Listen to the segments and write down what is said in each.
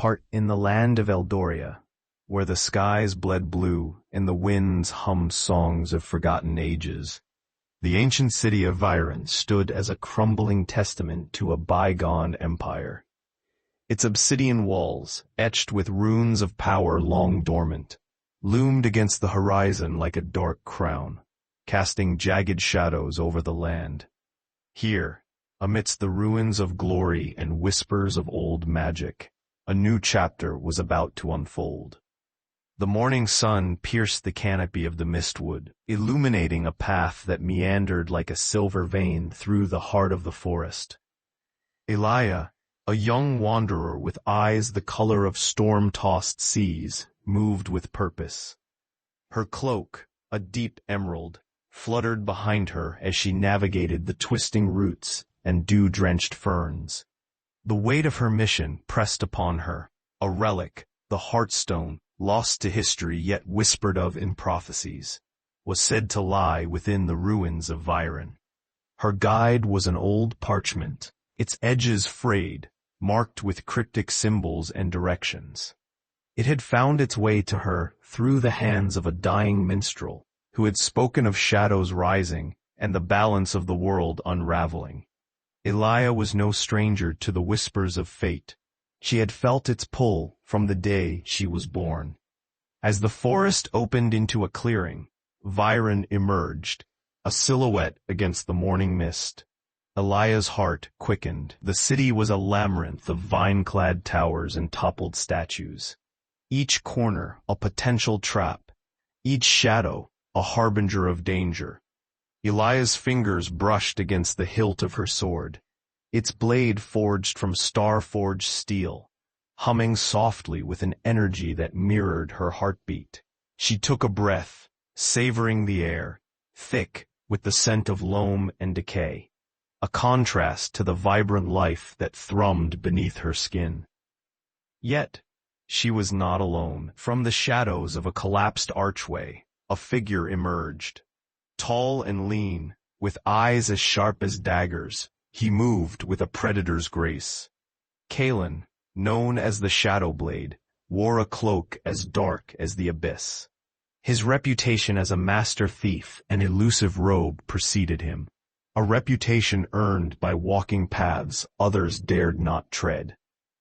part in the land of Eldoria, where the skies bled blue and the winds hummed songs of forgotten ages. The ancient city of Vyran stood as a crumbling testament to a bygone empire. Its obsidian walls, etched with runes of power long dormant, loomed against the horizon like a dark crown, casting jagged shadows over the land. Here, amidst the ruins of glory and whispers of old magic, a new chapter was about to unfold. The morning sun pierced the canopy of the mistwood, illuminating a path that meandered like a silver vein through the heart of the forest. Elaia, a young wanderer with eyes the color of storm-tossed seas, moved with purpose. Her cloak, a deep emerald, fluttered behind her as she navigated the twisting roots and dew-drenched ferns. The weight of her mission pressed upon her, a relic, the Heartstone, lost to history yet whispered of in prophecies, was said to lie within the ruins of Vyran. Her guide was an old parchment, its edges frayed, marked with cryptic symbols and directions. It had found its way to her through the hands of a dying minstrel, who had spoken of shadows rising and the balance of the world unraveling. Elaia was no stranger to the whispers of fate. She had felt its pull from the day she was born. As the forest opened into a clearing, Vyran emerged, a silhouette against the morning mist. Elaia's heart quickened. The city was a labyrinth of vine-clad towers and toppled statues. Each corner a potential trap, each shadow a harbinger of danger. Elaia's fingers brushed against the hilt of her sword, its blade forged from star-forged steel, humming softly with an energy that mirrored her heartbeat. She took a breath, savoring the air, thick with the scent of loam and decay, a contrast to the vibrant life that thrummed beneath her skin. Yet, she was not alone. From the shadows of a collapsed archway, a figure emerged. Tall and lean, with eyes as sharp as daggers, he moved with a predator's grace. Kalen, known as the Shadow Blade, wore a cloak as dark as the abyss. His reputation as a master thief and elusive rogue preceded him, a reputation earned by walking paths others dared not tread.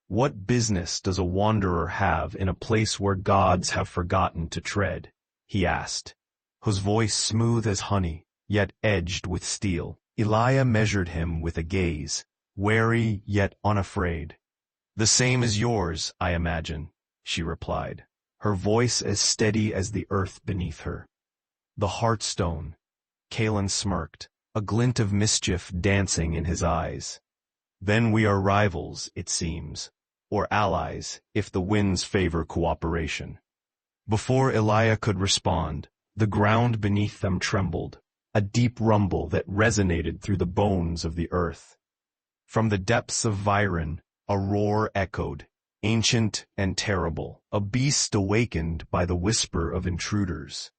What business does a wanderer have in a place where gods have forgotten to tread? He asked, his voice smooth as honey, yet edged with steel. Elaia measured him with a gaze, wary yet unafraid. "The same as yours, I imagine," she replied, her voice as steady as the earth beneath her. "The Heartstone," Kalen smirked, a glint of mischief dancing in his eyes. "Then we are rivals, it seems, or allies, if the winds favor cooperation." Before Elaia could respond, the ground beneath them trembled, a deep rumble that resonated through the bones of the earth. From the depths of Vyran, a roar echoed, ancient and terrible, a beast awakened by the whisper of intruders.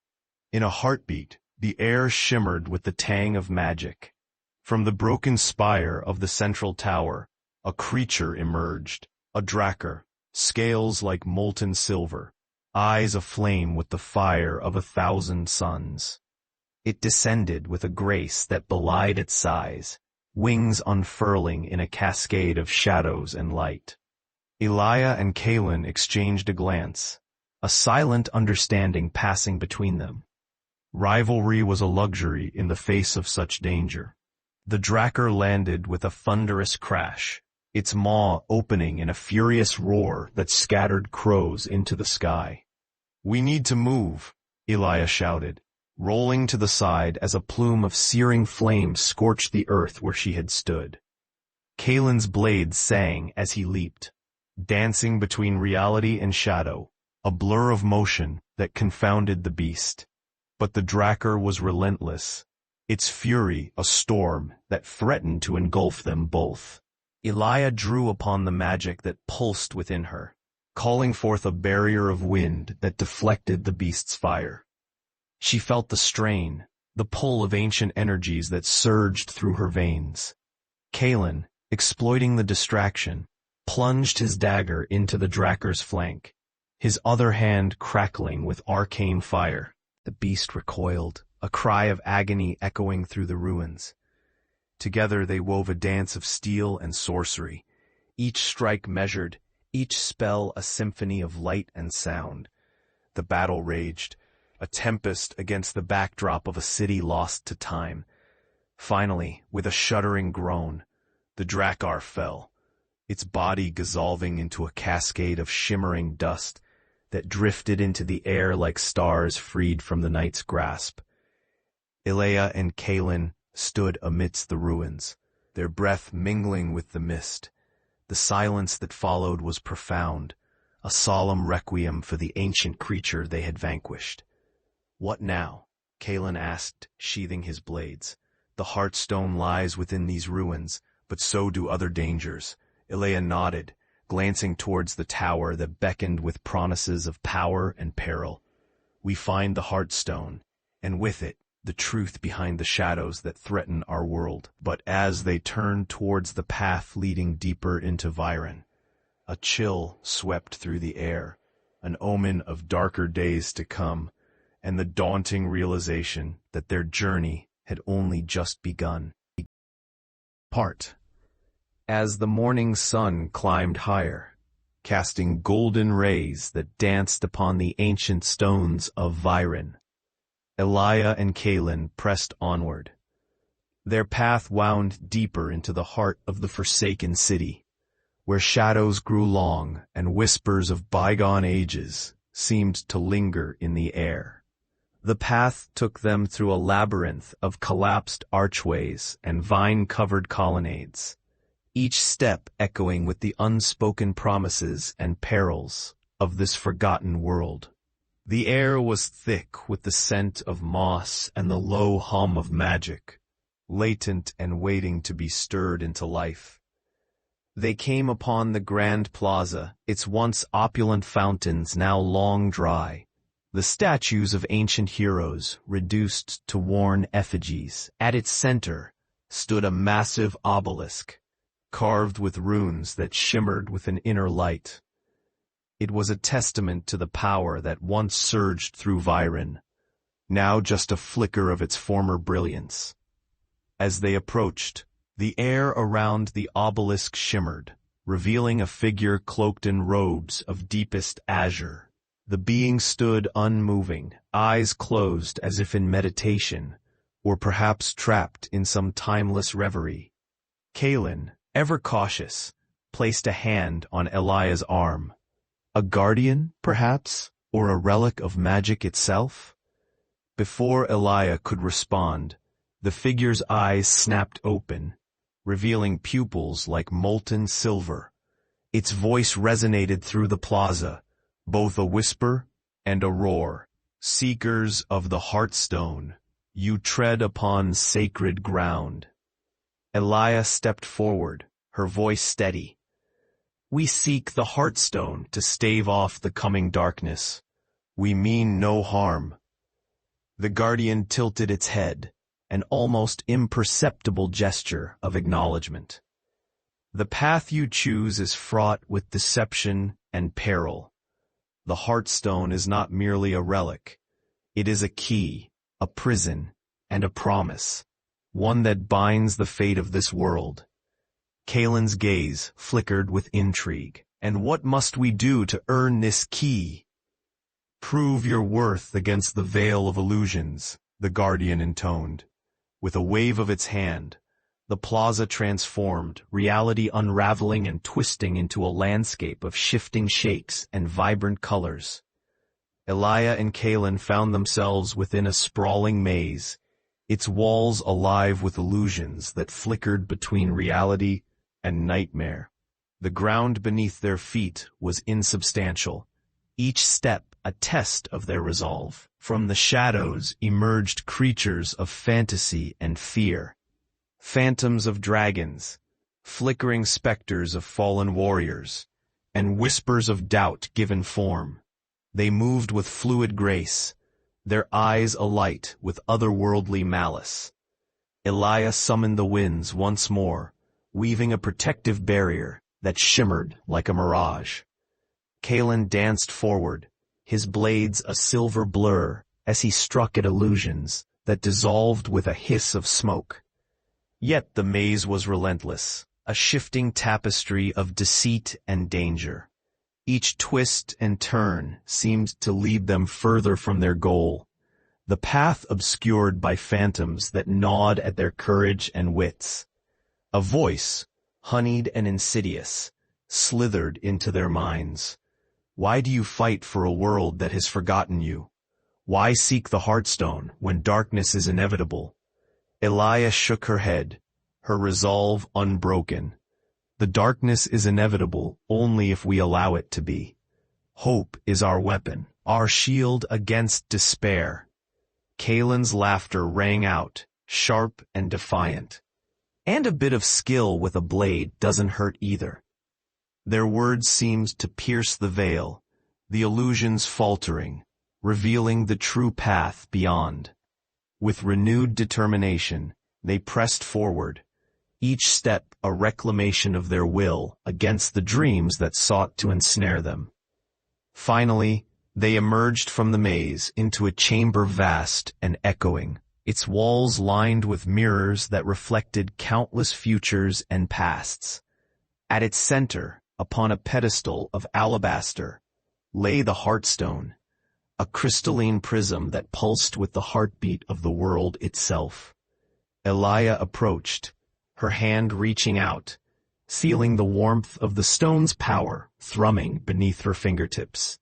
In a heartbeat, the air shimmered with the tang of magic. From the broken spire of the central tower, a creature emerged, a Drakkar, scales like molten silver, eyes aflame with the fire of 1,000 suns. It descended with a grace that belied its size, wings unfurling in a cascade of shadows and light. Elaia and Kalen exchanged a glance, a silent understanding passing between them. Rivalry was a luxury in the face of such danger. The Drakkar landed with a thunderous crash, its maw opening in a furious roar that scattered crows into the sky. "We need to move," Elaia shouted, rolling to the side as a plume of searing flame scorched the earth where she had stood. Kalen's blade sang as he leaped, dancing between reality and shadow, a blur of motion that confounded the beast. But the Drakkar was relentless, its fury a storm that threatened to engulf them both. Elaia drew upon the magic that pulsed within her, calling forth a barrier of wind that deflected the beast's fire. She felt the strain, the pull of ancient energies that surged through her veins. Kalen, exploiting the distraction, plunged his dagger into the Drakkar's flank, his other hand crackling with arcane fire. The beast recoiled, a cry of agony echoing through the ruins. Together they wove a dance of steel and sorcery, each strike measured, each spell a symphony of light and sound. The battle raged, a tempest against the backdrop of a city lost to time. Finally, with a shuddering groan, the Drakkar fell, its body dissolving into a cascade of shimmering dust that drifted into the air like stars freed from the night's grasp. Elaia and Kaelin stood amidst the ruins, their breath mingling with the mist. The silence that followed was profound, a solemn requiem for the ancient creature they had vanquished. "What now?" Kaelin asked, sheathing his blades. "The Heartstone lies within these ruins, but so do other dangers." Elaia nodded, glancing towards the tower that beckoned with promises of power and peril. "We find the Heartstone, and with it, the truth behind the shadows that threaten our world." But as they turned towards the path leading deeper into Vyran, a chill swept through the air, an omen of darker days to come, and the daunting realization that their journey had only just begun. As the morning sun climbed higher, casting golden rays that danced upon the ancient stones of Vyran, Elaia and Kaelin pressed onward. Their path wound deeper into the heart of the forsaken city, where shadows grew long and whispers of bygone ages seemed to linger in the air. The path took them through a labyrinth of collapsed archways and vine-covered colonnades, each step echoing with the unspoken promises and perils of this forgotten world. The air was thick with the scent of moss and the low hum of magic, latent and waiting to be stirred into life. They came upon the grand plaza, its once opulent fountains now long dry, the statues of ancient heroes reduced to worn effigies. At its center stood a massive obelisk, carved with runes that shimmered with an inner light. It was a testament to the power that once surged through Vyran, now just a flicker of its former brilliance. As they approached, the air around the obelisk shimmered, revealing a figure cloaked in robes of deepest azure. The being stood unmoving, eyes closed as if in meditation, or perhaps trapped in some timeless reverie. Kaelin, ever cautious, placed a hand on Elaia's arm. A guardian, perhaps, or a relic of magic itself? Before Elaia could respond, the figure's eyes snapped open, revealing pupils like molten silver. Its voice resonated through the plaza, both a whisper and a roar. "Seekers of the Heartstone, you tread upon sacred ground." Elaia stepped forward, her voice steady. "We seek the Heartstone to stave off the coming darkness. We mean no harm." The guardian tilted its head, an almost imperceptible gesture of acknowledgement. "The path you choose is fraught with deception and peril. The Heartstone is not merely a relic. It is a key, a prison, and a promise, one that binds the fate of this world." Kaelin's gaze flickered with intrigue. "And what must we do to earn this key?" "Prove your worth against the veil of illusions," the guardian intoned. With a wave of its hand, the plaza transformed, reality unraveling and twisting into a landscape of shifting shapes and vibrant colors. Elaia and Kaelin found themselves within a sprawling maze, its walls alive with illusions that flickered between reality and nightmare. The ground beneath their feet was insubstantial, each step a test of their resolve. From the shadows emerged creatures of fantasy and fear. Phantoms of dragons, flickering specters of fallen warriors, and whispers of doubt given form. They moved with fluid grace, their eyes alight with otherworldly malice. Elaia summoned the winds once more, weaving a protective barrier that shimmered like a mirage. Kalen danced forward, his blades a silver blur as he struck at illusions that dissolved with a hiss of smoke. Yet the maze was relentless, a shifting tapestry of deceit and danger. Each twist and turn seemed to lead them further from their goal, the path obscured by phantoms that gnawed at their courage and wits. A voice, honeyed and insidious, slithered into their minds. Why do you fight for a world that has forgotten you? Why seek the Heartstone when darkness is inevitable? Elaia shook her head, her resolve unbroken. The darkness is inevitable only if we allow it to be. Hope is our weapon, our shield against despair. Kalen's laughter rang out, sharp and defiant. And a bit of skill with a blade doesn't hurt either. Their words seemed to pierce the veil, the illusions faltering, revealing the true path beyond. With renewed determination, they pressed forward, each step a reclamation of their will against the dreams that sought to ensnare them. Finally, they emerged from the maze into a chamber vast and echoing, its walls lined with mirrors that reflected countless futures and pasts. At its center, upon a pedestal of alabaster, lay the Heartstone, a crystalline prism that pulsed with the heartbeat of the world itself. Elaia approached, her hand reaching out, feeling the warmth of the stone's power thrumming beneath her fingertips.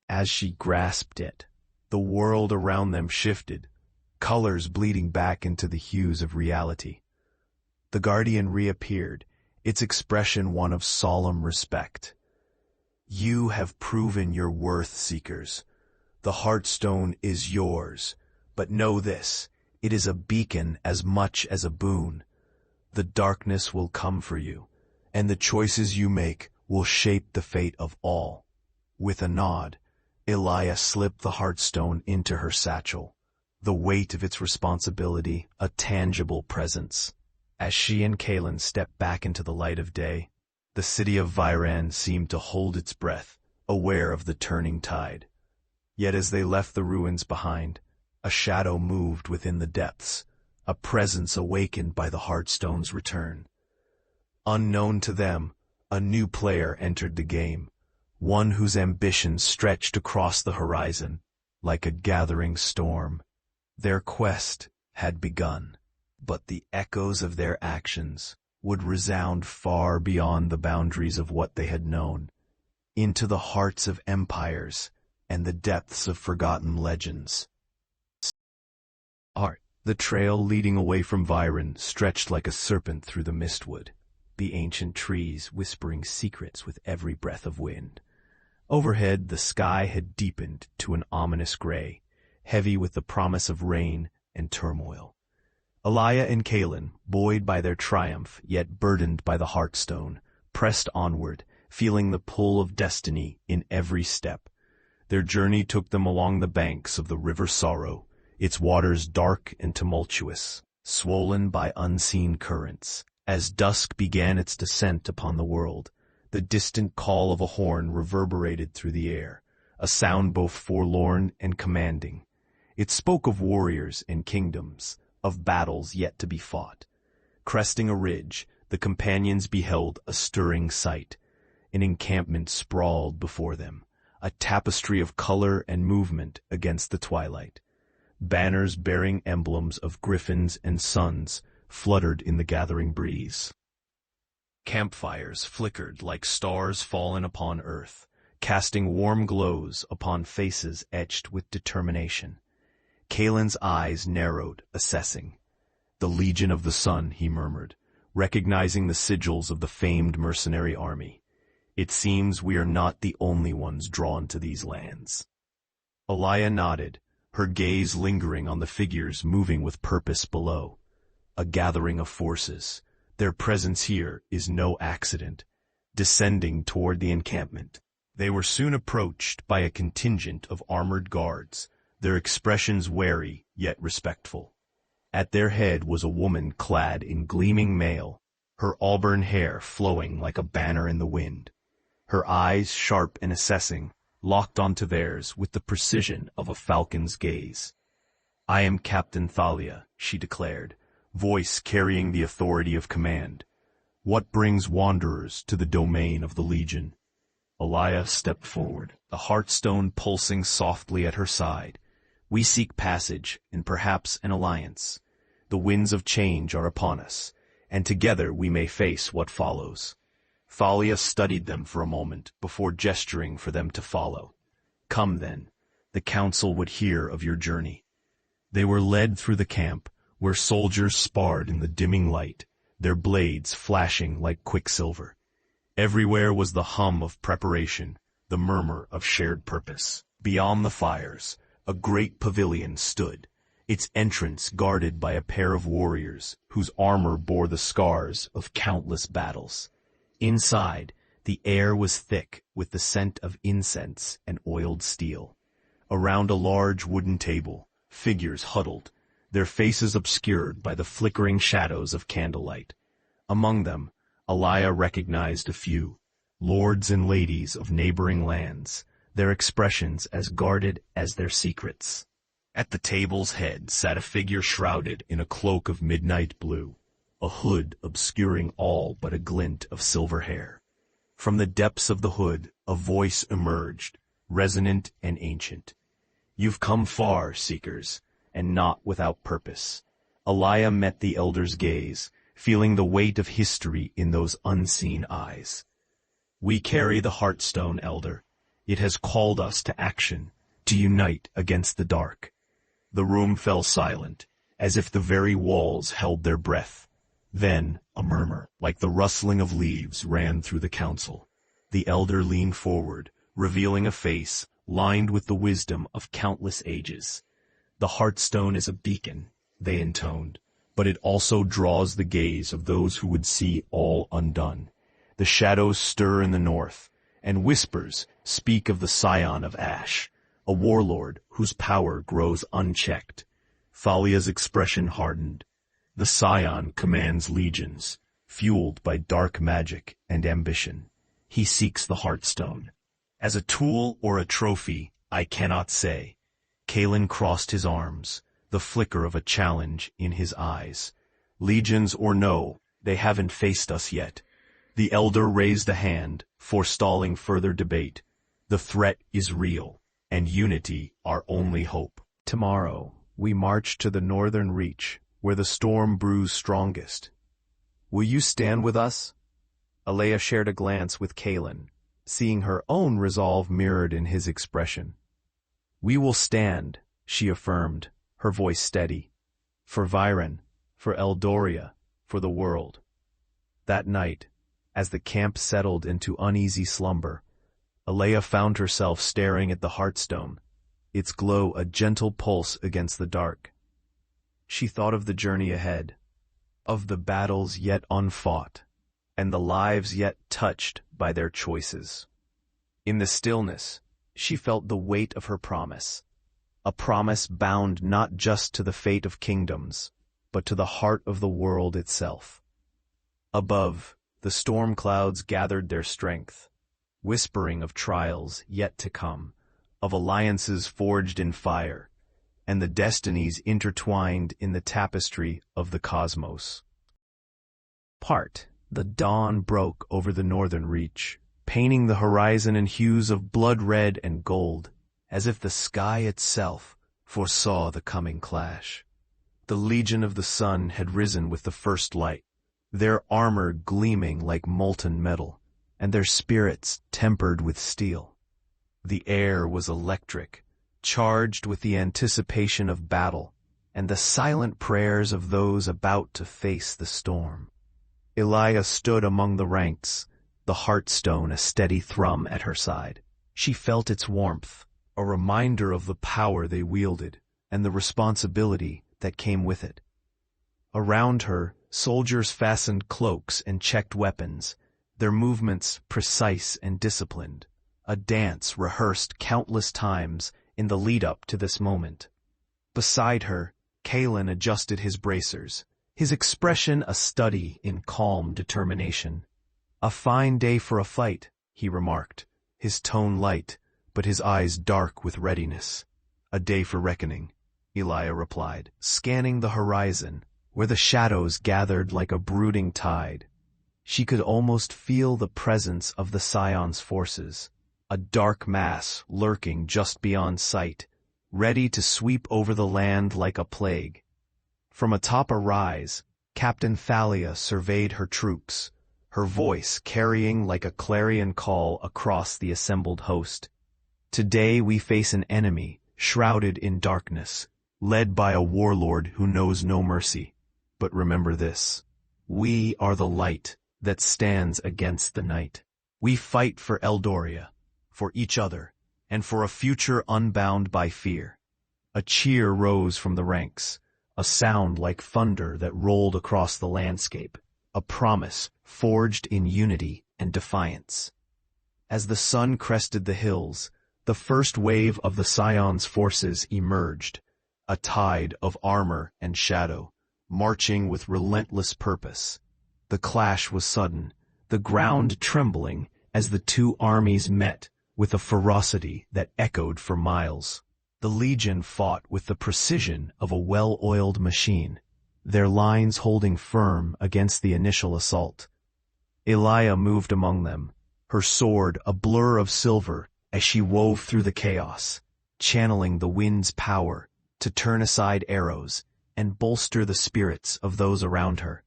As she grasped it, the world around them shifted, colors bleeding back into the hues of reality. The Guardian reappeared, its expression one of solemn respect. You have proven your worth, Seekers. The Heartstone is yours, but know this, it is a beacon as much as a boon. The darkness will come for you, and the choices you make will shape the fate of all. With a nod, Elaia slipped the Heartstone into her satchel, the weight of its responsibility a tangible presence. As she and Kalen stepped back into the light of day, the city of Vyran seemed to hold its breath, aware of the turning tide. Yet as they left the ruins behind, a shadow moved within the depths, a presence awakened by the Heartstone's return. Unknown to them, a new player entered the game, one whose ambitions stretched across the horizon, like a gathering storm. Their quest had begun, but the echoes of their actions would resound far beyond the boundaries of what they had known, into the hearts of empires and the depths of forgotten legends. The trail leading away from Vyran stretched like a serpent through the mistwood, the ancient trees whispering secrets with every breath of wind. Overhead, the sky had deepened to an ominous gray, heavy with the promise of rain and turmoil. Elaia and Kalen, buoyed by their triumph, yet burdened by the Heartstone, pressed onward, feeling the pull of destiny in every step. Their journey took them along the banks of the River Sorrow, its waters dark and tumultuous, swollen by unseen currents. As dusk began its descent upon the world, the distant call of a horn reverberated through the air, a sound both forlorn and commanding. It spoke of warriors and kingdoms, of battles yet to be fought. Cresting a ridge, the companions beheld a stirring sight. An encampment sprawled before them, a tapestry of color and movement against the twilight. Banners bearing emblems of griffins and suns fluttered in the gathering breeze. Campfires flickered like stars fallen upon earth, casting warm glows upon faces etched with determination. Kalen's eyes narrowed, assessing. The Legion of the Sun, he murmured, recognizing the sigils of the famed mercenary army. It seems we are not the only ones drawn to these lands. Elaia nodded, her gaze lingering on the figures moving with purpose below. A gathering of forces. Their presence here is no accident. Descending toward the encampment, they were soon approached by a contingent of armored guards, their expressions wary yet respectful. At their head was a woman clad in gleaming mail, her auburn hair flowing like a banner in the wind. Her eyes, sharp and assessing, locked onto theirs with the precision of a falcon's gaze. "I am Captain Thalia," she declared, voice carrying the authority of command. "What brings wanderers to the domain of the Legion?" Elaia stepped forward, the Heartstone pulsing softly at her side. "We seek passage, and perhaps an alliance. The winds of change are upon us, and together we may face what follows." Thalia studied them for a moment before gesturing for them to follow. "Come then, the council would hear of your journey." They were led through the camp, where soldiers sparred in the dimming light, their blades flashing like quicksilver. Everywhere was the hum of preparation, the murmur of shared purpose. Beyond the fires, a great pavilion stood, its entrance guarded by a pair of warriors whose armor bore the scars of countless battles. Inside, the air was thick with the scent of incense and oiled steel. Around a large wooden table, figures huddled, their faces obscured by the flickering shadows of candlelight. Among them, Elaia recognized a few, lords and ladies of neighboring lands, their expressions as guarded as their secrets. At the table's head sat a figure shrouded in a cloak of midnight blue, a hood obscuring all but a glint of silver hair. From the depths of the hood, a voice emerged, resonant and ancient. "You've come far, seekers, and not without purpose." Elaia met the elder's gaze, feeling the weight of history in those unseen eyes. "We carry the Heartstone, Elder. It has called us to action, to unite against the dark." The room fell silent, as if the very walls held their breath. Then, a murmur, like the rustling of leaves, ran through the council. The elder leaned forward, revealing a face lined with the wisdom of countless ages. "The Heartstone is a beacon," they intoned, "but it also draws the gaze of those who would see all undone. The shadows stir in the north, and whispers speak of the Scion of Ash, a warlord whose power grows unchecked." Thalia's expression hardened. "The Scion commands legions, fueled by dark magic and ambition. He seeks the Heartstone. As a tool or a trophy, I cannot say." Kalen crossed his arms, the flicker of a challenge in his eyes. "Legions or no, they haven't faced us yet." The elder raised a hand, forestalling further debate. "The threat is real, and unity our only hope." "Tomorrow, we march to the northern reach, where the storm brews strongest. Will you stand with us?" Elaia shared a glance with Kalen, seeing her own resolve mirrored in his expression. "We will stand," she affirmed, her voice steady. "For Vyran, for Eldoria, for the world." That night, as the camp settled into uneasy slumber, Elaia found herself staring at the Heartstone, its glow a gentle pulse against the dark. She thought of the journey ahead, of the battles yet unfought, and the lives yet touched by their choices. In the stillness, she felt the weight of her promise, a promise bound not just to the fate of kingdoms, but to the heart of the world itself. Above, the storm clouds gathered their strength, whispering of trials yet to come, of alliances forged in fire, and the destinies intertwined in the tapestry of the cosmos. The dawn broke over the northern reach, painting the horizon in hues of blood red and gold, as if the sky itself foresaw the coming clash. The Legion of the Sun had risen with the first light, their armor gleaming like molten metal, and their spirits tempered with steel. The air was electric, charged with the anticipation of battle and the silent prayers of those about to face the storm. Elaia stood among the ranks, the Heartstone a steady thrum at her side. She felt its warmth, a reminder of the power they wielded and the responsibility that came with it. Around her, soldiers fastened cloaks and checked weapons, their movements precise and disciplined, a dance rehearsed countless times in the lead-up to this moment. Beside her, Kalen adjusted his bracers, his expression a study in calm determination. "A fine day for a fight," he remarked, his tone light, but his eyes dark with readiness. "A day for reckoning," Elaia replied, scanning the horizon, where the shadows gathered like a brooding tide. She could almost feel the presence of the Scion's forces, a dark mass lurking just beyond sight, ready to sweep over the land like a plague. From atop a rise, Captain Thalia surveyed her troops, her voice carrying like a clarion call across the assembled host. "Today we face an enemy, shrouded in darkness, led by a warlord who knows no mercy. But remember this: we are the light that stands against the night. We fight for Eldoria, for each other, and for a future unbound by fear." A cheer rose from the ranks, a sound like thunder that rolled across the landscape, a promise forged in unity and defiance. As the sun crested the hills, the first wave of the Scion's forces emerged, a tide of armor and shadow, marching with relentless purpose. The clash was sudden, the ground trembling as the two armies met with a ferocity that echoed for miles. The Legion fought with the precision of a well-oiled machine, their lines holding firm against the initial assault. Elaia moved among them, her sword a blur of silver as she wove through the chaos, channeling the wind's power to turn aside arrows and bolster the spirits of those around her.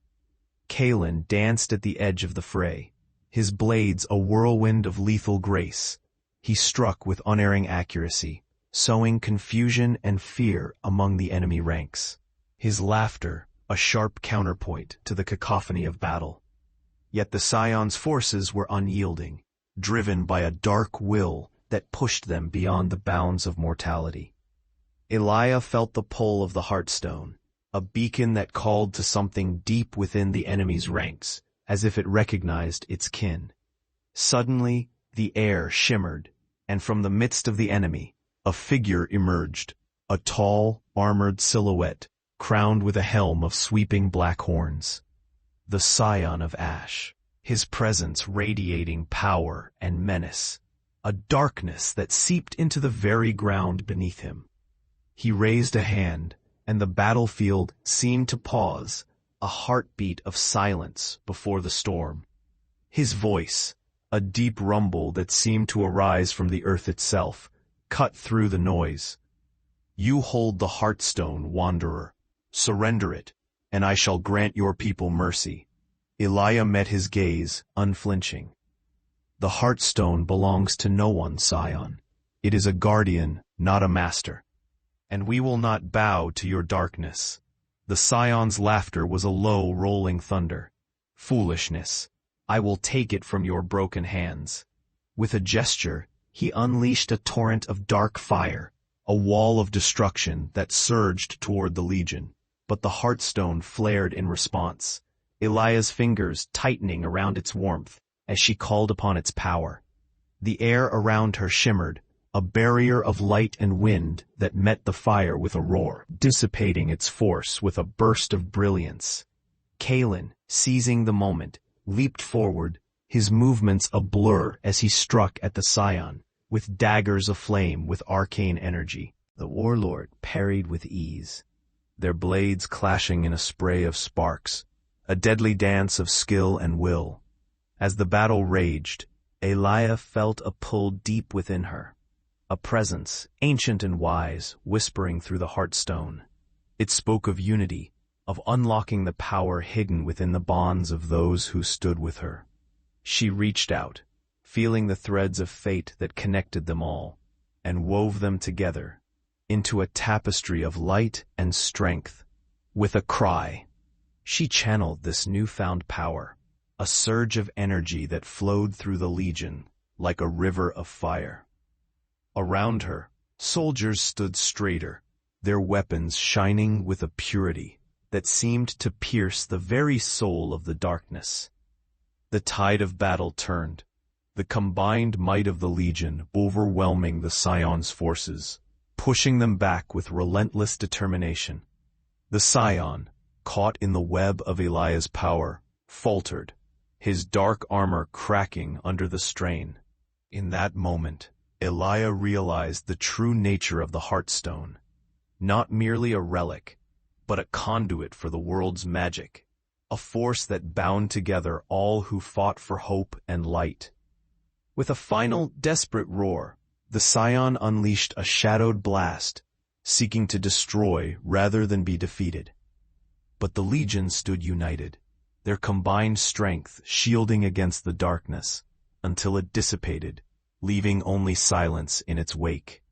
Kalen danced at the edge of the fray, his blades a whirlwind of lethal grace. He struck with unerring accuracy, sowing confusion and fear among the enemy ranks. His laughter a sharp counterpoint to the cacophony of battle. Yet the Scion's forces were unyielding, driven by a dark will that pushed them beyond the bounds of mortality. Elaia felt the pull of the Heartstone, a beacon that called to something deep within the enemy's ranks, as if it recognized its kin. Suddenly, the air shimmered, and from the midst of the enemy, a figure emerged, a tall, armored silhouette, crowned with a helm of sweeping black horns. The Scion of Ash, his presence radiating power and menace, a darkness that seeped into the very ground beneath him. He raised a hand, and the battlefield seemed to pause, a heartbeat of silence before the storm. His voice, a deep rumble that seemed to arise from the earth itself, cut through the noise. "You hold the Heartstone, Wanderer. Surrender it, and I shall grant your people mercy." Elaia met his gaze, unflinching. "The Heartstone belongs to no one, Scion. It is a guardian, not a master. And we will not bow to your darkness." The Scion's laughter was a low, rolling thunder. "Foolishness. I will take it from your broken hands." With a gesture, he unleashed a torrent of dark fire, a wall of destruction that surged toward the Legion. But the Heartstone flared in response, Elaia's fingers tightening around its warmth as she called upon its power. The air around her shimmered, a barrier of light and wind that met the fire with a roar, dissipating its force with a burst of brilliance. Kalen, seizing the moment, leaped forward, his movements a blur as he struck at the Scion, with daggers aflame with arcane energy. The warlord parried with ease, their blades clashing in a spray of sparks, a deadly dance of skill and will. As the battle raged, Elaia felt a pull deep within her, a presence, ancient and wise, whispering through the Heartstone. It spoke of unity, of unlocking the power hidden within the bonds of those who stood with her. She reached out, feeling the threads of fate that connected them all, and wove them together into a tapestry of light and strength. With a cry, she channeled this newfound power, a surge of energy that flowed through the Legion like a river of fire. Around her, soldiers stood straighter, their weapons shining with a purity that seemed to pierce the very soul of the darkness. The tide of battle turned, the combined might of the Legion overwhelming the Scion's forces, pushing them back with relentless determination. The Scion, caught in the web of Elaia's power, faltered, his dark armor cracking under the strain. In that moment, Elaia realized the true nature of the Heartstone, not merely a relic, but a conduit for the world's magic, a force that bound together all who fought for hope and light. With a final, desperate roar, the Scion unleashed a shadowed blast, seeking to destroy rather than be defeated. But the Legion stood united, their combined strength shielding against the darkness, until it dissipated, leaving only silence in its wake.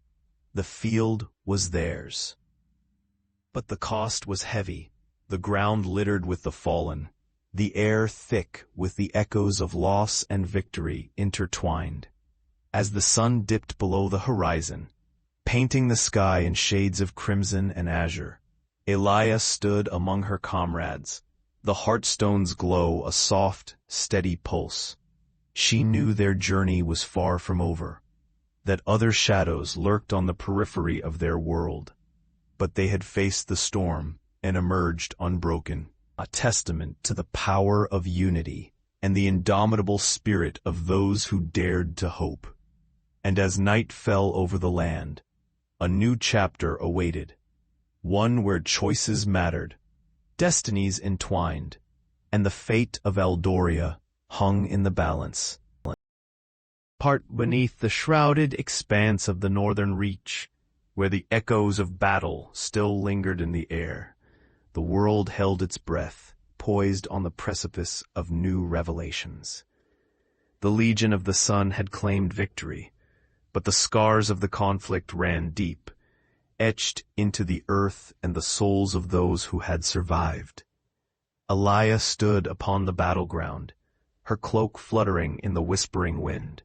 The field was theirs. But the cost was heavy, the ground littered with the fallen, the air thick with the echoes of loss and victory intertwined. As the sun dipped below the horizon, painting the sky in shades of crimson and azure, Elaia stood among her comrades, the Heartstone's glow a soft, steady pulse. She knew their journey was far from over, that other shadows lurked on the periphery of their world. But they had faced the storm and emerged unbroken, a testament to the power of unity and the indomitable spirit of those who dared to hope. And as night fell over the land, a new chapter awaited, one where choices mattered, destinies entwined, and the fate of Eldoria hung in the balance. Part beneath the shrouded expanse of the northern reach, where the echoes of battle still lingered in the air, the world held its breath, poised on the precipice of new revelations. The Legion of the Sun had claimed victory, but the scars of the conflict ran deep, etched into the earth and the souls of those who had survived. Elaia stood upon the battleground, her cloak fluttering in the whispering wind.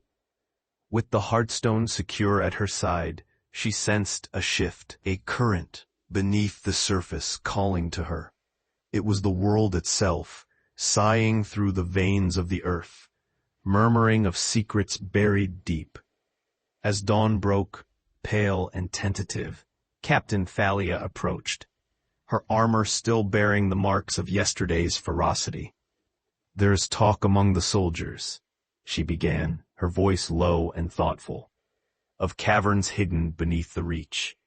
With the Heartstone secure at her side, she sensed a shift, a current beneath the surface calling to her. It was the world itself, sighing through the veins of the earth, murmuring of secrets buried deep. As dawn broke, pale and tentative, Captain Thalia approached, her armor still bearing the marks of yesterday's ferocity. "There's talk among the soldiers," she began, her voice low and thoughtful, "of caverns hidden beneath the reach,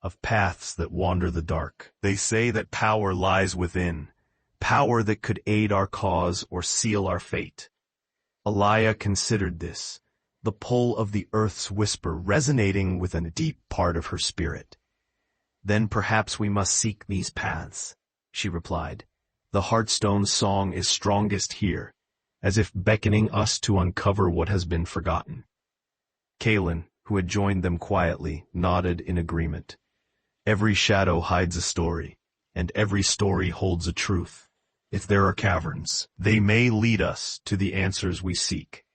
of paths that wander the dark. They say that power lies within, power that could aid our cause or seal our fate." Elaia considered this, the pull of the earth's whisper resonating with a deep part of her spirit. "Then perhaps we must seek these paths," she replied. "The Heartstone's song is strongest here, as if beckoning us to uncover what has been forgotten." Kaelin, who had joined them quietly, nodded in agreement. "Every shadow hides a story, and every story holds a truth. If there are caverns, they may lead us to the answers we seek."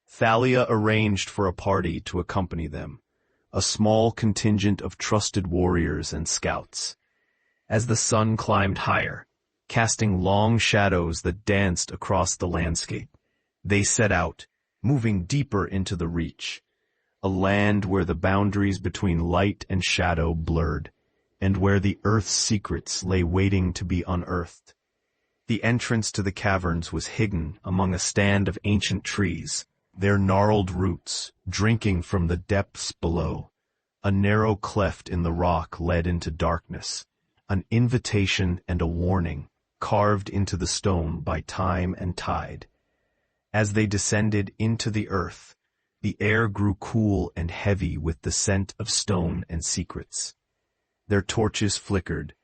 Thalia arranged for a party to accompany them, a small contingent of trusted warriors and scouts. As the sun climbed higher, casting long shadows that danced across the landscape, they set out, moving deeper into the reach, a land where the boundaries between light and shadow blurred, and where the earth's secrets lay waiting to be unearthed. The entrance to the caverns was hidden among a stand of ancient trees, their gnarled roots drinking from the depths below. A narrow cleft in the rock led into darkness, an invitation and a warning carved into the stone by time and tide. As they descended into the earth, the air grew cool and heavy with the scent of stone and secrets. Their torches flickered,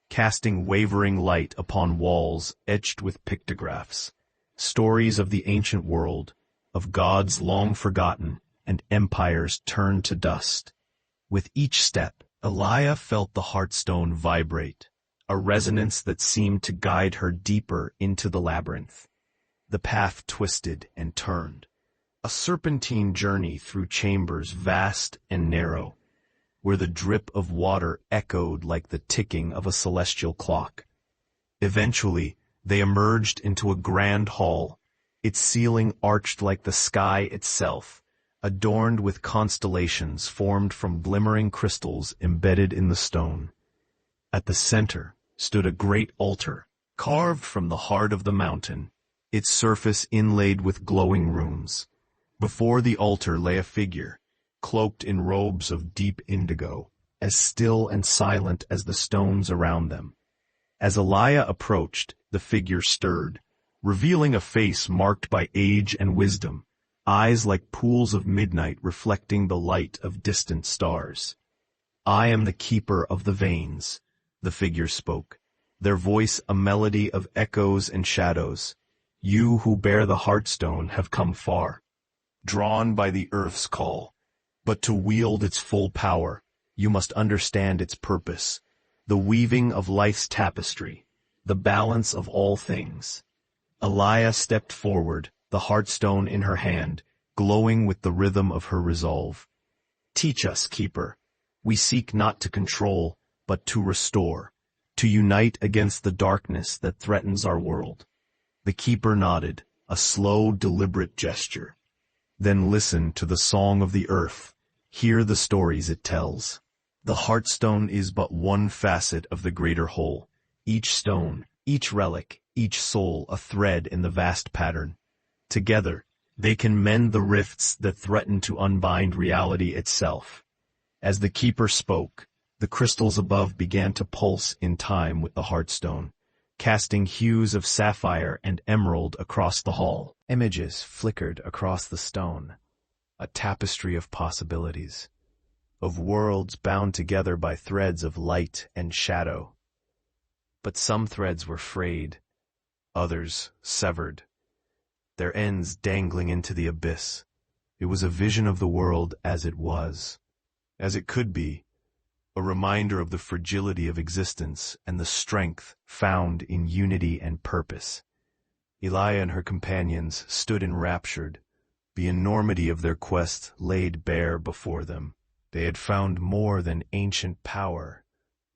casting wavering light upon walls etched with pictographs, stories of the ancient world, of gods long forgotten and empires turned to dust. With each step, Elaia felt the Heartstone vibrate, a resonance that seemed to guide her deeper into the labyrinth. The path twisted and turned, a serpentine journey through chambers vast and narrow, where the drip of water echoed like the ticking of a celestial clock. Eventually, they emerged into a grand hall, its ceiling arched like the sky itself, adorned with constellations formed from glimmering crystals embedded in the stone. At the center, stood a great altar, carved from the heart of the mountain, its surface inlaid with glowing runes. Before the altar lay a figure, cloaked in robes of deep indigo, as still and silent as the stones around them. As Elaia approached, the figure stirred, revealing a face marked by age and wisdom, eyes like pools of midnight reflecting the light of distant stars. "I am the keeper of the veins," the figure spoke, their voice a melody of echoes and shadows. "You who bear the Heartstone have come far, drawn by the earth's call. But to wield its full power, you must understand its purpose, the weaving of life's tapestry, the balance of all things." Elaia stepped forward, the Heartstone in her hand, glowing with the rhythm of her resolve. "Teach us, Keeper. We seek not to control, but to restore, to unite against the darkness that threatens our world." The Keeper nodded, a slow, deliberate gesture. "Then listen to the song of the earth. Hear the stories it tells. The Heartstone is but one facet of the greater whole, each stone, each relic, each soul a thread in the vast pattern. Together, they can mend the rifts that threaten to unbind reality itself." As the Keeper spoke, the crystals above began to pulse in time with the Heartstone, casting hues of sapphire and emerald across the hall. Images flickered across the stone, a tapestry of possibilities, of worlds bound together by threads of light and shadow. But some threads were frayed, others severed, their ends dangling into the abyss. It was a vision of the world as it was, as it could be, a reminder of the fragility of existence and the strength found in unity and purpose. Elaia and her companions stood enraptured, the enormity of their quest laid bare before them. They had found more than ancient power.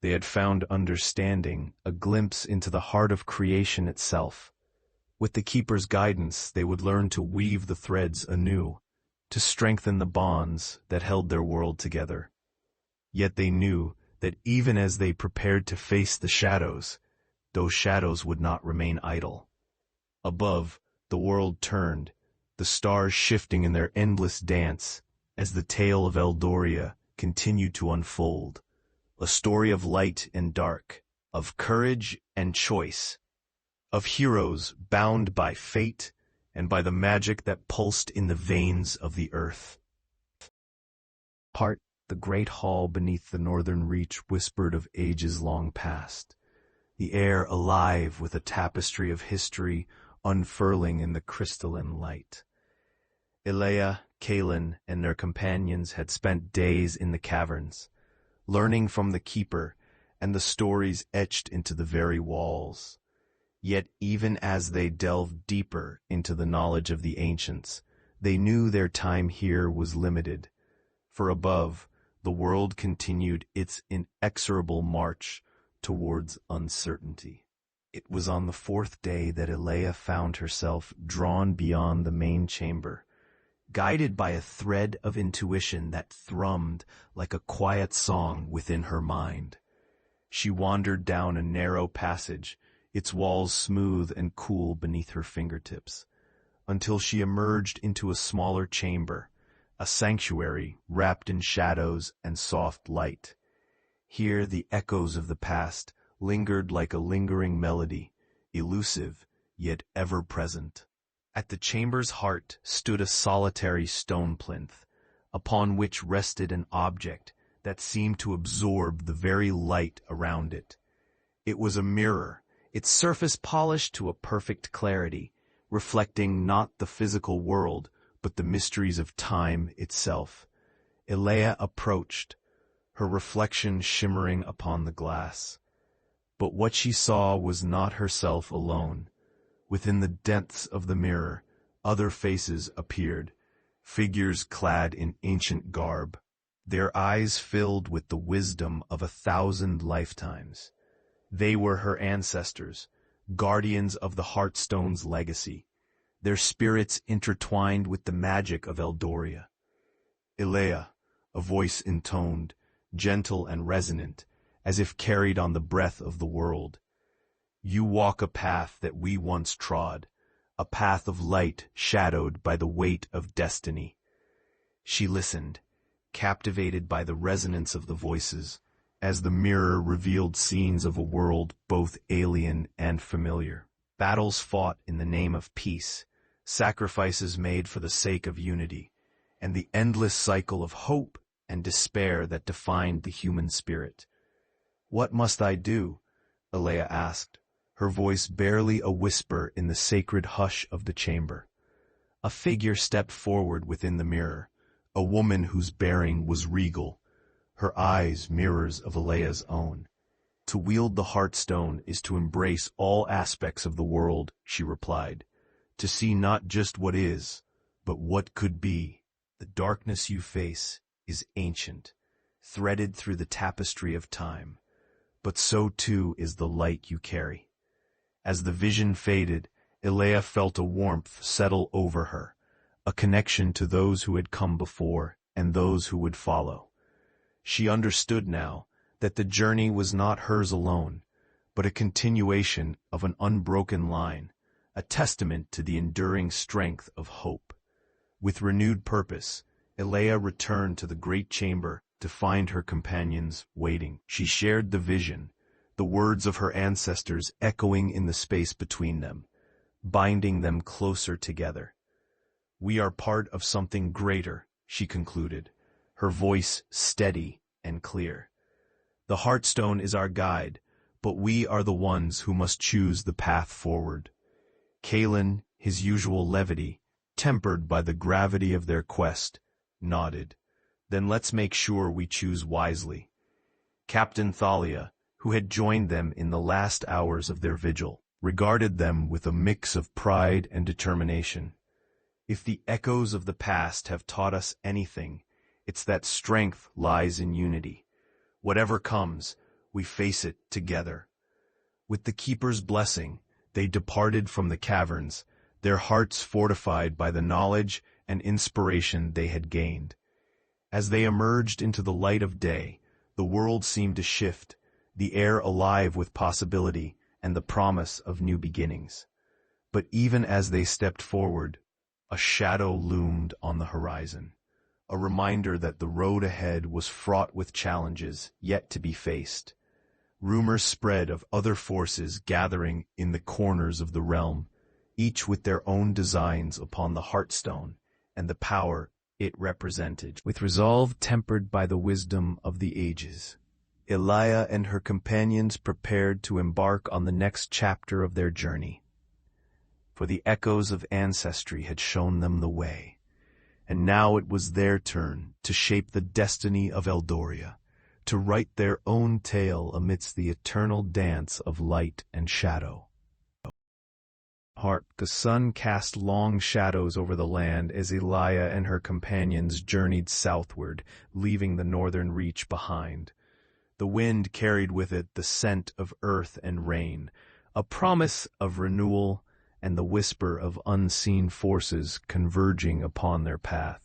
They had found understanding, a glimpse into the heart of creation itself. With the Keeper's guidance, they would learn to weave the threads anew, to strengthen the bonds that held their world together. Yet they knew that even as they prepared to face the shadows, those shadows would not remain idle. Above, the world turned, the stars shifting in their endless dance, as the tale of Eldoria continued to unfold, a story of light and dark, of courage and choice, of heroes bound by fate and by the magic that pulsed in the veins of the earth. The great hall beneath the northern reach whispered of ages long past, the air alive with a tapestry of history unfurling in the crystalline light. Elaia, Kaelin, and their companions had spent days in the caverns, learning from the Keeper and the stories etched into the very walls. Yet even as they delved deeper into the knowledge of the ancients, they knew their time here was limited, for above, the world continued its inexorable march towards uncertainty. It was on the fourth day that Elaia found herself drawn beyond the main chamber, guided by a thread of intuition that thrummed like a quiet song within her mind. She wandered down a narrow passage, its walls smooth and cool beneath her fingertips, until she emerged into a smaller chamber, a sanctuary wrapped in shadows and soft light. Here the echoes of the past lingered like a lingering melody, elusive yet ever present. At the chamber's heart stood a solitary stone plinth, upon which rested an object that seemed to absorb the very light around it. It was a mirror, its surface polished to a perfect clarity, reflecting not the physical world, but the mysteries of time itself. Elaia approached, her reflection shimmering upon the glass. But what she saw was not herself alone. Within the depths of the mirror, other faces appeared, figures clad in ancient garb, their eyes filled with the wisdom of 1,000 lifetimes. They were her ancestors, guardians of the Heartstone's legacy, their spirits intertwined with the magic of Eldoria. "Elaia," a voice intoned, gentle and resonant, as if carried on the breath of the world. You walk a path that we once trod, a path of light shadowed by the weight of destiny. She listened, captivated by the resonance of the voices, as the mirror revealed scenes of a world both alien and familiar. Battles fought in the name of peace, sacrifices made for the sake of unity, and the endless cycle of hope and despair that defined the human spirit. "What must I do?" Elaia asked, her voice barely a whisper in the sacred hush of the chamber. A figure stepped forward within the mirror, a woman whose bearing was regal, her eyes mirrors of Elaia's own. "To wield the Heartstone is to embrace all aspects of the world," she replied, "to see not just what is, but what could be. The darkness you face is ancient, threaded through the tapestry of time, but so too is the light you carry." As the vision faded, Elaia felt a warmth settle over her, a connection to those who had come before and those who would follow. She understood now that the journey was not hers alone, but a continuation of an unbroken line, a testament to the enduring strength of hope. With renewed purpose, Elaia returned to the great chamber to find her companions waiting. She shared the vision, the words of her ancestors echoing in the space between them, binding them closer together. "We are part of something greater," she concluded, her voice steady and clear. "The Heartstone is our guide, but we are the ones who must choose the path forward." Kalen, his usual levity, tempered by the gravity of their quest, nodded. "Then let's make sure we choose wisely." Captain Thalia, who had joined them in the last hours of their vigil, regarded them with a mix of pride and determination. "If the echoes of the past have taught us anything, it's that strength lies in unity. Whatever comes, we face it together." With the Keeper's blessing, they departed from the caverns, their hearts fortified by the knowledge and inspiration they had gained. As they emerged into the light of day, the world seemed to shift, the air alive with possibility and the promise of new beginnings. But even as they stepped forward, a shadow loomed on the horizon, a reminder that the road ahead was fraught with challenges yet to be faced. Rumors spread of other forces gathering in the corners of the realm, each with their own designs upon the Heartstone and the power it represented. With resolve tempered by the wisdom of the ages, Elaia and her companions prepared to embark on the next chapter of their journey. For the echoes of ancestry had shown them the way, and now it was their turn to shape the destiny of Eldoria, to write their own tale amidst the eternal dance of light and shadow. The sun cast long shadows over the land as Elaia and her companions journeyed southward, leaving the northern reach behind. The wind carried with it the scent of earth and rain, a promise of renewal and the whisper of unseen forces converging upon their path.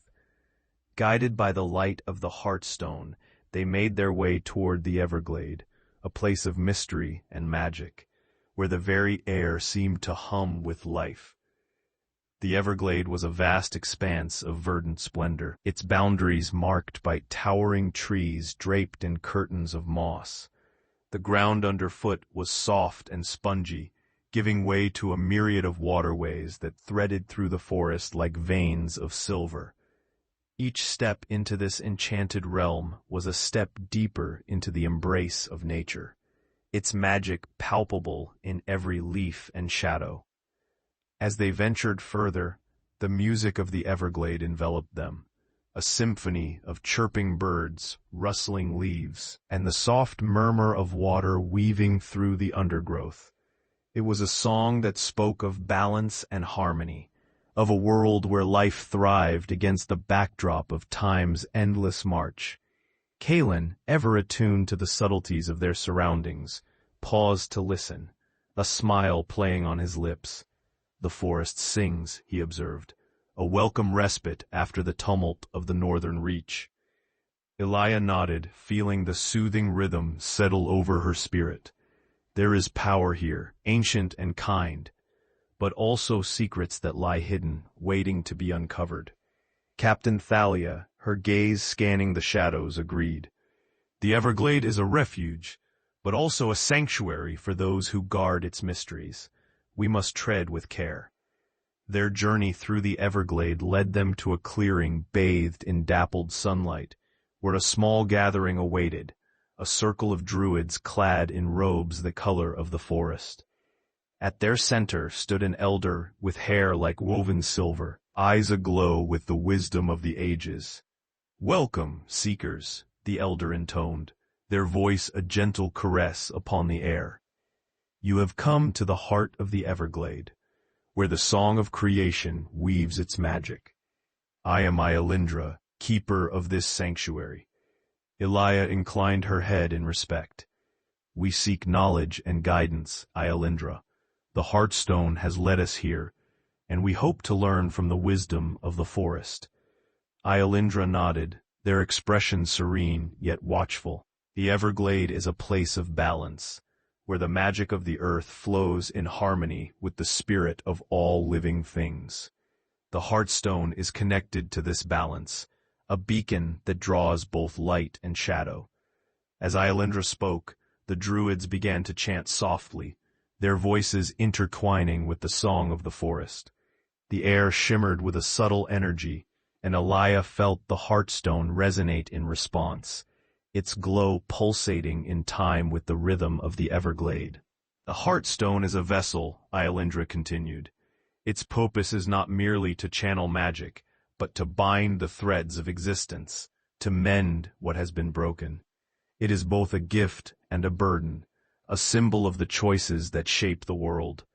Guided by the light of the Heartstone, they made their way toward the Everglade, a place of mystery and magic, where the very air seemed to hum with life. The Everglade was a vast expanse of verdant splendor, its boundaries marked by towering trees draped in curtains of moss. The ground underfoot was soft and spongy, giving way to a myriad of waterways that threaded through the forest like veins of silver. Each step into this enchanted realm was a step deeper into the embrace of nature, its magic palpable in every leaf and shadow. As they ventured further, the music of the Everglade enveloped them, a symphony of chirping birds, rustling leaves, and the soft murmur of water weaving through the undergrowth. It was a song that spoke of balance and harmony, of a world where life thrived against the backdrop of time's endless march. Kalen, ever attuned to the subtleties of their surroundings, paused to listen, a smile playing on his lips. "The forest sings," he observed, "a welcome respite after the tumult of the northern reach." Elaia nodded, feeling the soothing rhythm settle over her spirit. There is power here, ancient and kind, but also secrets that lie hidden, waiting to be uncovered. Captain Thalia, her gaze scanning the shadows, agreed. The Everglade is a refuge, but also a sanctuary for those who guard its mysteries. We must tread with care. Their journey through the Everglade led them to a clearing bathed in dappled sunlight, where a small gathering awaited, a circle of druids clad in robes the color of the forest. At their center stood an elder with hair like woven silver, eyes aglow with the wisdom of the ages. "Welcome, seekers," the elder intoned, their voice a gentle caress upon the air. "You have come to the heart of the Everglade, where the song of creation weaves its magic. I am Iolindra, keeper of this sanctuary." Elaia inclined her head in respect. "We seek knowledge and guidance, Iolindra. The Heartstone has led us here, and we hope to learn from the wisdom of the forest." Iolindra nodded, their expression serene yet watchful. The Everglade is a place of balance, where the magic of the earth flows in harmony with the spirit of all living things. The Heartstone is connected to this balance, a beacon that draws both light and shadow. As Iolindra spoke, the druids began to chant softly, their voices intertwining with the song of the forest. The air shimmered with a subtle energy, and Elaia felt the Heartstone resonate in response, its glow pulsating in time with the rhythm of the Everglade. "The Heartstone is a vessel," Iolindra continued. "Its purpose is not merely to channel magic, but to bind the threads of existence, to mend what has been broken. It is both a gift and a burden, a symbol of the choices that shape the world."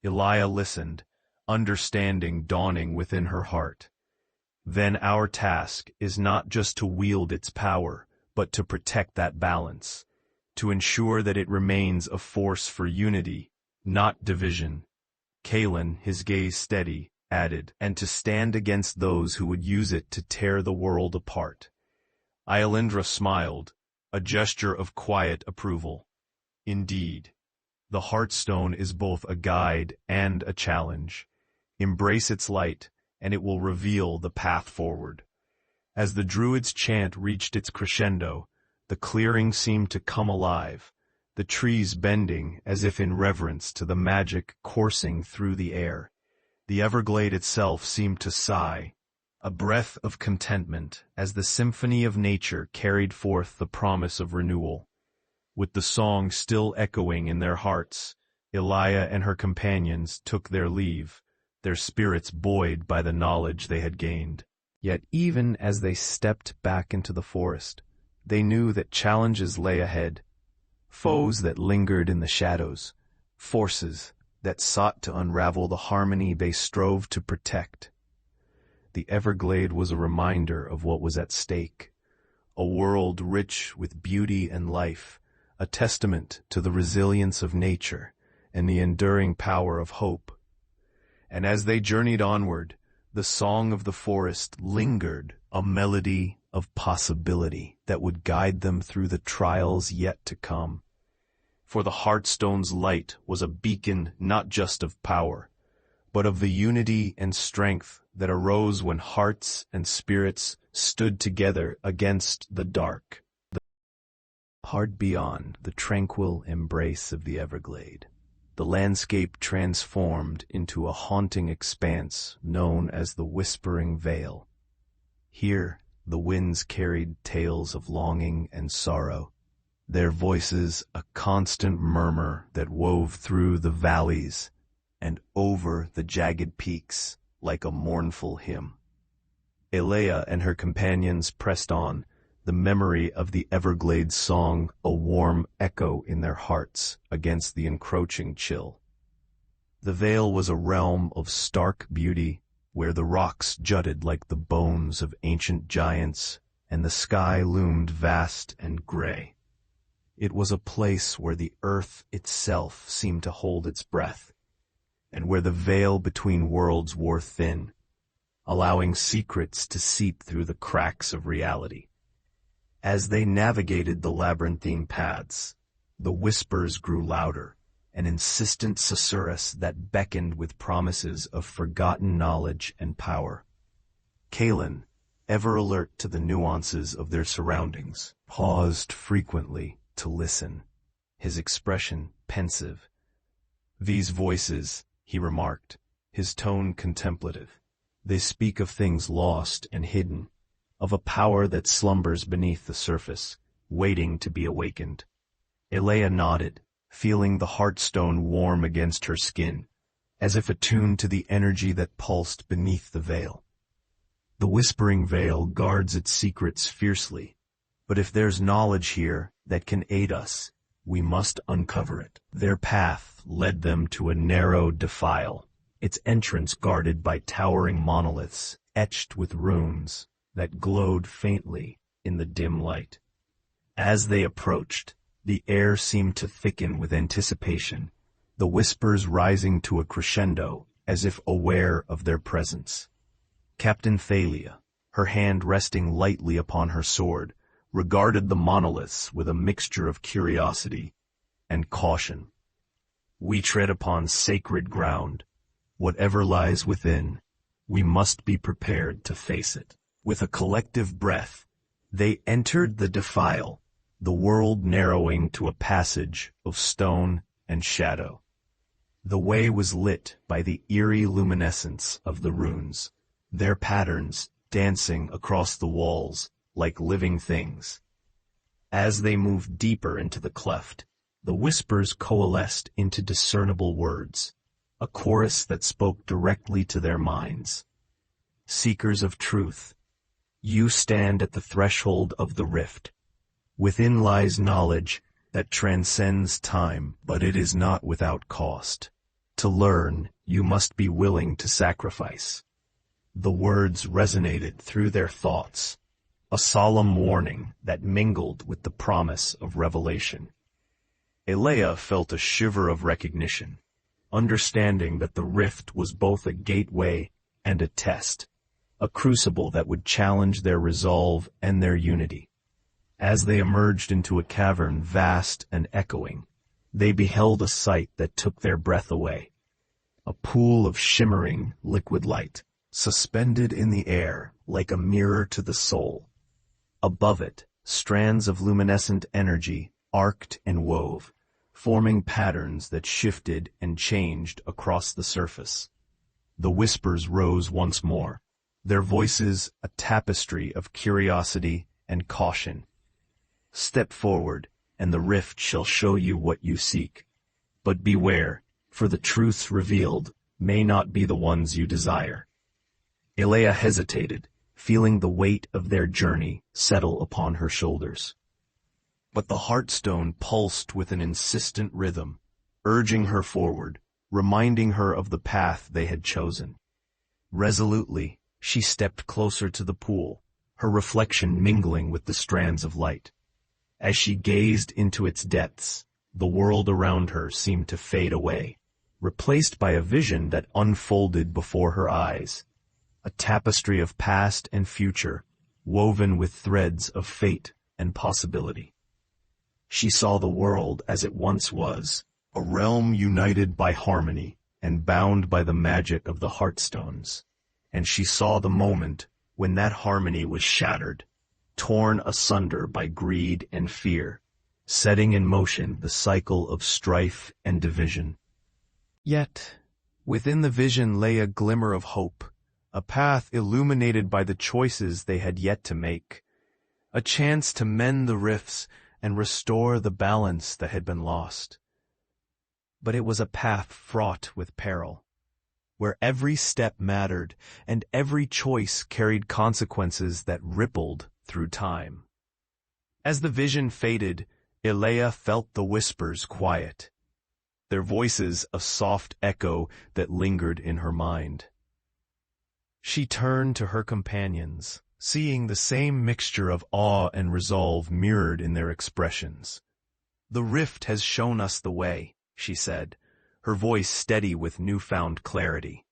Elaia listened, understanding dawning within her heart. "Then our task is not just to wield its power, but to protect that balance, to ensure that it remains a force for unity, not division." Kalen, his gaze steady, added, "and to stand against those who would use it to tear the world apart." Iolindra smiled, a gesture of quiet approval. "Indeed, the Heartstone is both a guide and a challenge. Embrace its light, and it will reveal the path forward." As the druids' chant reached its crescendo, the clearing seemed to come alive, the trees bending as if in reverence to the magic coursing through the air. The Everglade itself seemed to sigh, a breath of contentment as the symphony of nature carried forth the promise of renewal. With the song still echoing in their hearts, Elaia and her companions took their leave, their spirits buoyed by the knowledge they had gained. Yet even as they stepped back into the forest, they knew that challenges lay ahead, foes that lingered in the shadows, forces that sought to unravel the harmony they strove to protect. The Everglade was a reminder of what was at stake, a world rich with beauty and life, a testament to the resilience of nature and the enduring power of hope. And as they journeyed onward, the song of the forest lingered, a melody of possibility that would guide them through the trials yet to come. For the Heartstone's light was a beacon not just of power, but of the unity and strength that arose when hearts and spirits stood together against the dark. Hard beyond the tranquil embrace of the Everglade, the landscape transformed into a haunting expanse known as the Whispering Vale. Here, the winds carried tales of longing and sorrow, their voices a constant murmur that wove through the valleys and over the jagged peaks like a mournful hymn. Elaia and her companions pressed on, the memory of the Everglades song a warm echo in their hearts against the encroaching chill. The vale was a realm of stark beauty, where the rocks jutted like the bones of ancient giants, and the sky loomed vast and gray. It was a place where the earth itself seemed to hold its breath, and where the veil between worlds wore thin, allowing secrets to seep through the cracks of reality. As they navigated the labyrinthine paths, the whispers grew louder, an insistent susurrus that beckoned with promises of forgotten knowledge and power. Kalen, ever alert to the nuances of their surroundings, paused frequently to listen, his expression pensive. "These voices," he remarked, his tone contemplative, "they speak of things lost and hidden, of a power that slumbers beneath the surface, waiting to be awakened." Elaia nodded, feeling the Heartstone warm against her skin, as if attuned to the energy that pulsed beneath the veil. The Whispering Veil guards its secrets fiercely, but if there's knowledge here that can aid us, we must uncover it. Their path led them to a narrow defile, its entrance guarded by towering monoliths etched with runes that glowed faintly in the dim light. As they approached, the air seemed to thicken with anticipation, the whispers rising to a crescendo as if aware of their presence. Captain Thalia, her hand resting lightly upon her sword, regarded the monoliths with a mixture of curiosity and caution. "We tread upon sacred ground. Whatever lies within, we must be prepared to face it." With a collective breath, they entered the defile, the world narrowing to a passage of stone and shadow. The way was lit by the eerie luminescence of the runes, their patterns dancing across the walls like living things. As they moved deeper into the cleft, the whispers coalesced into discernible words, a chorus that spoke directly to their minds. "Seekers of truth, you stand at the threshold of the rift. Within lies knowledge that transcends time, but it is not without cost. To learn, you must be willing to sacrifice." The words resonated through their thoughts, a solemn warning that mingled with the promise of revelation. Elaia felt a shiver of recognition, understanding that the rift was both a gateway and a test, a crucible that would challenge their resolve and their unity. As they emerged into a cavern vast and echoing, they beheld a sight that took their breath away. A pool of shimmering, liquid light, suspended in the air like a mirror to the soul. Above it, strands of luminescent energy arced and wove, forming patterns that shifted and changed across the surface. The whispers rose once more, their voices a tapestry of curiosity and caution. "Step forward, and the rift shall show you what you seek. But beware, for the truths revealed may not be the ones you desire." Elaia hesitated, feeling the weight of their journey settle upon her shoulders. But the Heartstone pulsed with an insistent rhythm, urging her forward, reminding her of the path they had chosen. Resolutely, she stepped closer to the pool, her reflection mingling with the strands of light. As she gazed into its depths, the world around her seemed to fade away, replaced by a vision that unfolded before her eyes, a tapestry of past and future, woven with threads of fate and possibility. She saw the world as it once was, a realm united by harmony and bound by the magic of the Heartstones. And she saw the moment when that harmony was shattered, torn asunder by greed and fear, setting in motion the cycle of strife and division. Yet, within the vision lay a glimmer of hope, a path illuminated by the choices they had yet to make, a chance to mend the rifts and restore the balance that had been lost. But it was a path fraught with peril, where every step mattered and every choice carried consequences that rippled through time. As the vision faded, Elaia felt the whispers quiet, their voices a soft echo that lingered in her mind. She turned to her companions, seeing the same mixture of awe and resolve mirrored in their expressions. "The rift has shown us the way," she said, her voice steady with newfound clarity.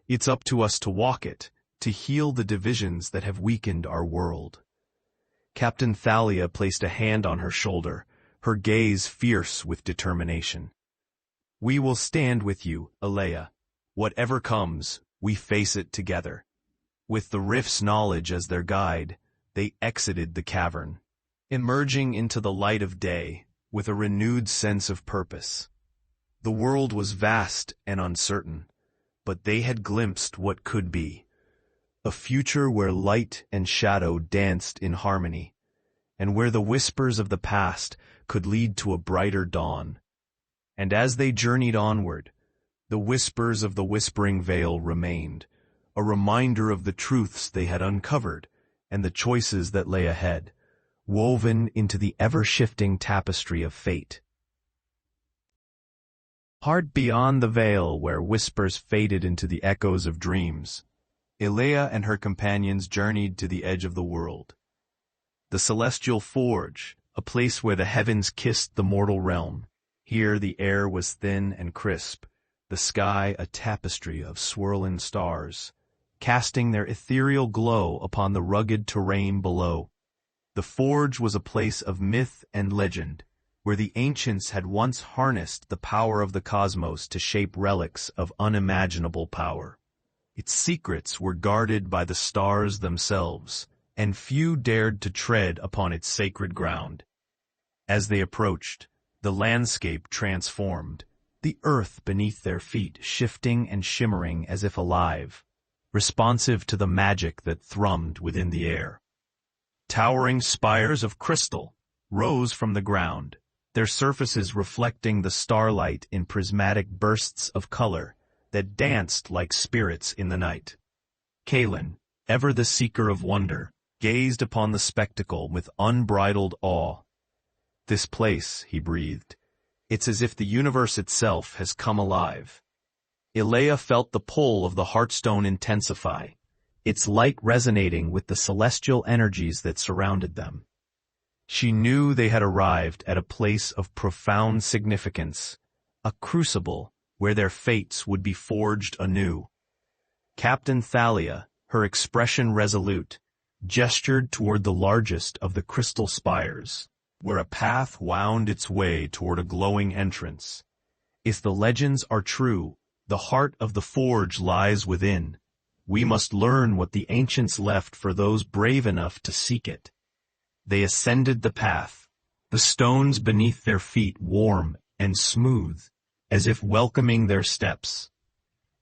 "It's up to us to walk it, to heal the divisions that have weakened our world." Captain Thalia placed a hand on her shoulder, her gaze fierce with determination. "We will stand with you, Elaia. Whatever comes, we face it together." With the rift's knowledge as their guide, they exited the cavern, emerging into the light of day with a renewed sense of purpose. The world was vast and uncertain, but they had glimpsed what could be. A future where light and shadow danced in harmony, and where the whispers of the past could lead to a brighter dawn. And as they journeyed onward, the whispers of the Whispering Vale remained, a reminder of the truths they had uncovered and the choices that lay ahead, woven into the ever-shifting tapestry of fate. Hard beyond the veil, where whispers faded into the echoes of dreams, Elaia and her companions journeyed to the edge of the world. The Celestial Forge, a place where the heavens kissed the mortal realm. Here the air was thin and crisp, the sky a tapestry of swirling stars, casting their ethereal glow upon the rugged terrain below. The forge was a place of myth and legend, where the ancients had once harnessed the power of the cosmos to shape relics of unimaginable power. Its secrets were guarded by the stars themselves, and few dared to tread upon its sacred ground. As they approached, the landscape transformed, the earth beneath their feet shifting and shimmering as if alive, responsive to the magic that thrummed within the air. Towering spires of crystal rose from the ground, their surfaces reflecting the starlight in prismatic bursts of color that danced like spirits in the night. Kalen, ever the seeker of wonder, gazed upon the spectacle with unbridled awe. "This place," he breathed, "it's as if the universe itself has come alive." Elaia felt the pull of the Heartstone intensify, its light resonating with the celestial energies that surrounded them. She knew they had arrived at a place of profound significance, a crucible where their fates would be forged anew. Captain Thalia, her expression resolute, gestured toward the largest of the crystal spires, where a path wound its way toward a glowing entrance. If the legends are true, the heart of the forge lies within. We must learn what the ancients left for those brave enough to seek it. They ascended the path, the stones beneath their feet warm and smooth, as if welcoming their steps.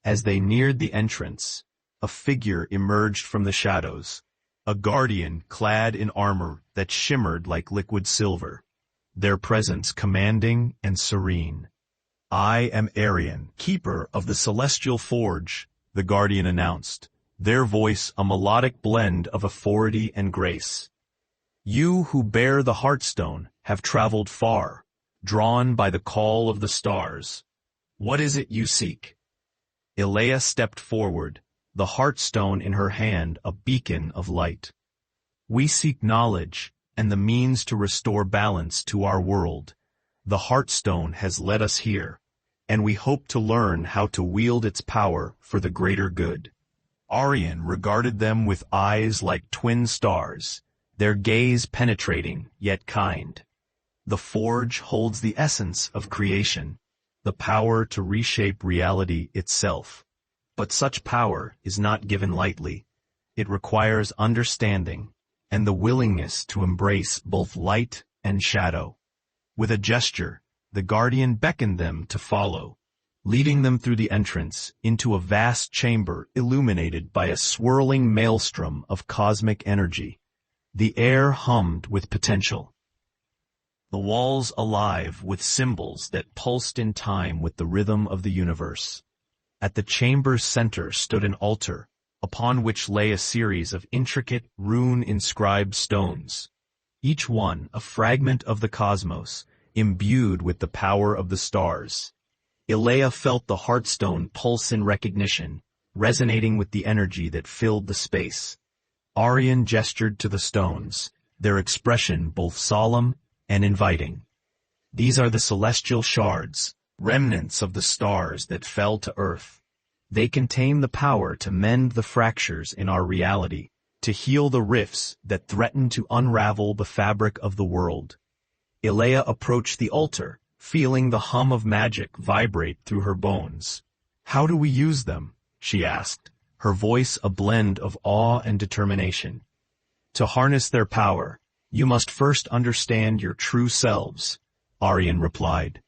As they neared the entrance, a figure emerged from the shadows, a guardian clad in armor that shimmered like liquid silver, their presence commanding and serene. "I am Arian, keeper of the Celestial Forge," the guardian announced, their voice a melodic blend of authority and grace. "You who bear the Heartstone have traveled far, drawn by the call of the stars. What is it you seek?" Elaia stepped forward, the Heartstone in her hand a beacon of light. "We seek knowledge and the means to restore balance to our world. The Heartstone has led us here, and we hope to learn how to wield its power for the greater good." Arian regarded them with eyes like twin stars, their gaze penetrating yet kind. "The forge holds the essence of creation, the power to reshape reality itself. But such power is not given lightly. It requires understanding and the willingness to embrace both light and shadow." With a gesture, the guardian beckoned them to follow, leading them through the entrance into a vast chamber illuminated by a swirling maelstrom of cosmic energy. The air hummed with potential, the walls alive with symbols that pulsed in time with the rhythm of the universe. At the chamber's center stood an altar, upon which lay a series of intricate, rune-inscribed stones, each one a fragment of the cosmos, imbued with the power of the stars. Elaia felt the Heartstone pulse in recognition, resonating with the energy that filled the space. Arian gestured to the stones, their expression both solemn and inviting. "These are the celestial shards, remnants of the stars that fell to earth. They contain the power to mend the fractures in our reality, to heal the rifts that threatened to unravel the fabric of the world. Elaia approached the altar, feeling the hum of magic vibrate through her bones. "How do we use them?" she asked, her voice a blend of awe and determination. "To harness their power, you must first understand your true selves," Aryan replied.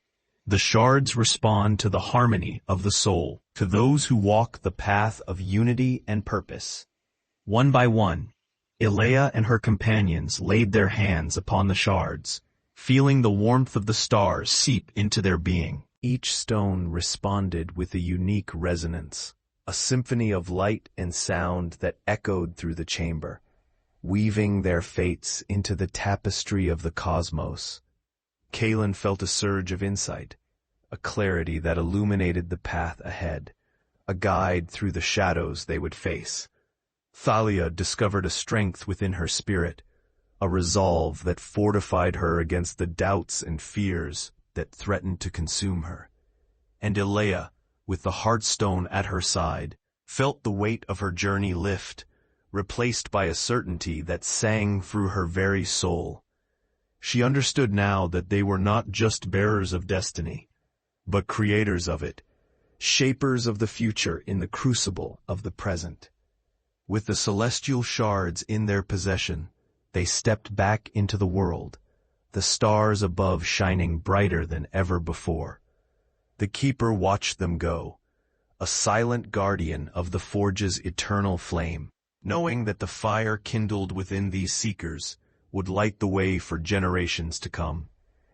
"The shards respond to the harmony of the soul, to those who walk the path of unity and purpose." One by one, Elaia and her companions laid their hands upon the shards, feeling the warmth of the stars seep into their being. Each stone responded with a unique resonance, a symphony of light and sound that echoed through the chamber, weaving their fates into the tapestry of the cosmos. Kaelin felt a surge of insight, a clarity that illuminated the path ahead, a guide through the shadows they would face. Thalia discovered a strength within her spirit, a resolve that fortified her against the doubts and fears that threatened to consume her. And Elaia, with the Heartstone at her side, felt the weight of her journey lift, replaced by a certainty that sang through her very soul. She understood now that they were not just bearers of destiny, but creators of it, shapers of the future in the crucible of the present. With the celestial shards in their possession, they stepped back into the world, the stars above shining brighter than ever before. The Keeper watched them go, a silent guardian of the Forge's eternal flame, knowing that the fire kindled within these seekers would light the way for generations to come.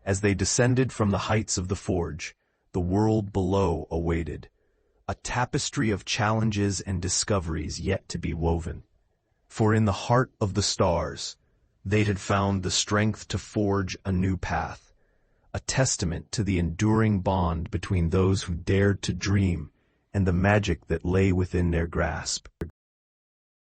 As they descended from the heights of the Forge, the world below awaited, a tapestry of challenges and discoveries yet to be woven. For in the heart of the stars, they had found the strength to forge a new path, a testament to the enduring bond between those who dared to dream and the magic that lay within their grasp.